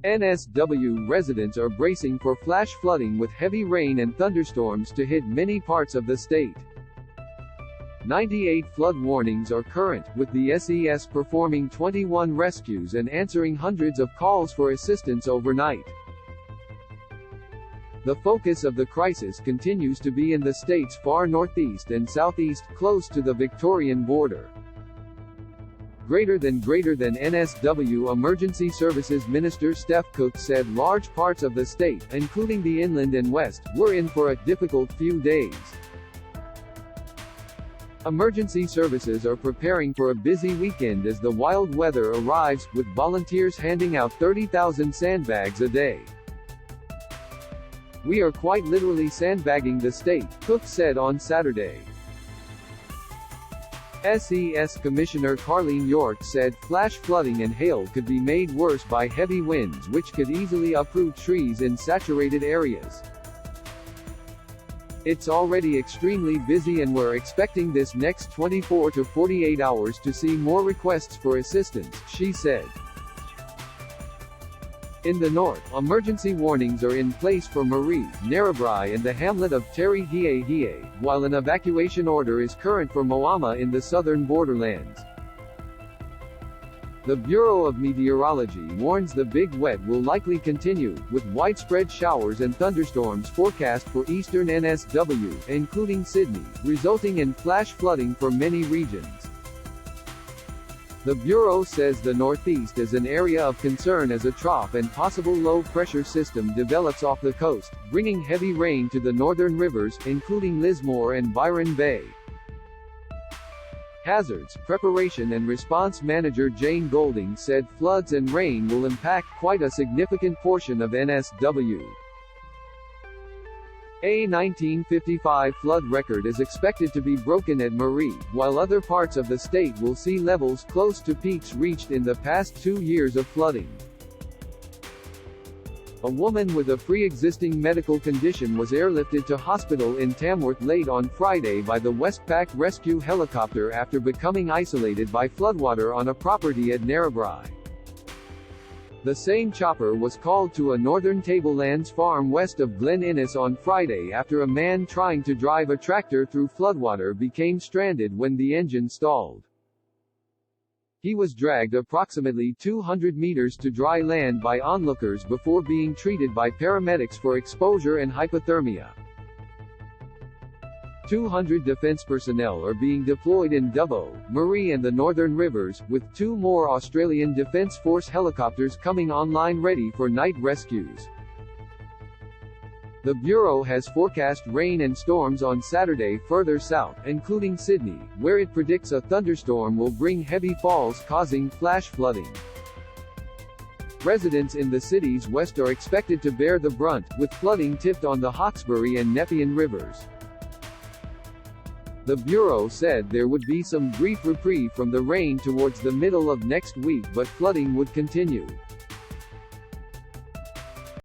NSW residents are bracing for flash flooding with heavy rain and thunderstorms to hit many parts of the state. 98 flood warnings are current, with the SES performing 21 rescues and answering hundreds of calls for assistance overnight. The focus of the crisis continues to be in the state's far northeast and southeast, close to the Victorian border. Greater than NSW Emergency Services Minister Steph Cooke said large parts of the state, including the inland and west, were in for a difficult few days. Emergency services are preparing for a busy weekend as the wild weather arrives, with volunteers handing out 30,000 sandbags a day. "We are quite literally sandbagging the state," Cooke said on Saturday. SES Commissioner Carleen York said flash flooding and hail could be made worse by heavy winds which could easily uproot trees in saturated areas. "It's already extremely busy and we're expecting this next 24 to 48 hours to see more requests for assistance," she said. In the north, emergency warnings are in place for Marie, Narrabri and the hamlet of Terry-Hie-Hie, while an evacuation order is current for Moama in the southern borderlands. The Bureau of Meteorology warns the big wet will likely continue, with widespread showers and thunderstorms forecast for eastern NSW, including Sydney, resulting in flash flooding for many regions. The Bureau says the Northeast is an area of concern as a trough and possible low-pressure system develops off the coast, bringing heavy rain to the northern rivers, including Lismore and Byron Bay. Hazards, Preparation and Response Manager Jane Golding said floods and rain will impact quite a significant portion of NSW. A 1955 flood record is expected to be broken at Marie, while other parts of the state will see levels close to peaks reached in the past 2 years of flooding. A woman with a pre-existing medical condition was airlifted to hospital in Tamworth late on Friday by the Westpac rescue helicopter after becoming isolated by floodwater on a property at Narrabri. The same chopper was called to a northern tablelands farm west of Glen Innes on Friday after a man trying to drive a tractor through floodwater became stranded when the engine stalled. He was dragged approximately 200 meters to dry land by onlookers before being treated by paramedics for exposure and hypothermia. 200 defense personnel are being deployed in Dubbo, Marie and the Northern Rivers, with 2 more Australian Defence Force helicopters coming online ready for night rescues. The Bureau has forecast rain and storms on Saturday further south, including Sydney, where it predicts a thunderstorm will bring heavy falls causing flash flooding. Residents in the city's west are expected to bear the brunt, with flooding tipped on the Hawkesbury and Nepean rivers. The Bureau said there would be some brief reprieve from the rain towards the middle of next week, but flooding would continue.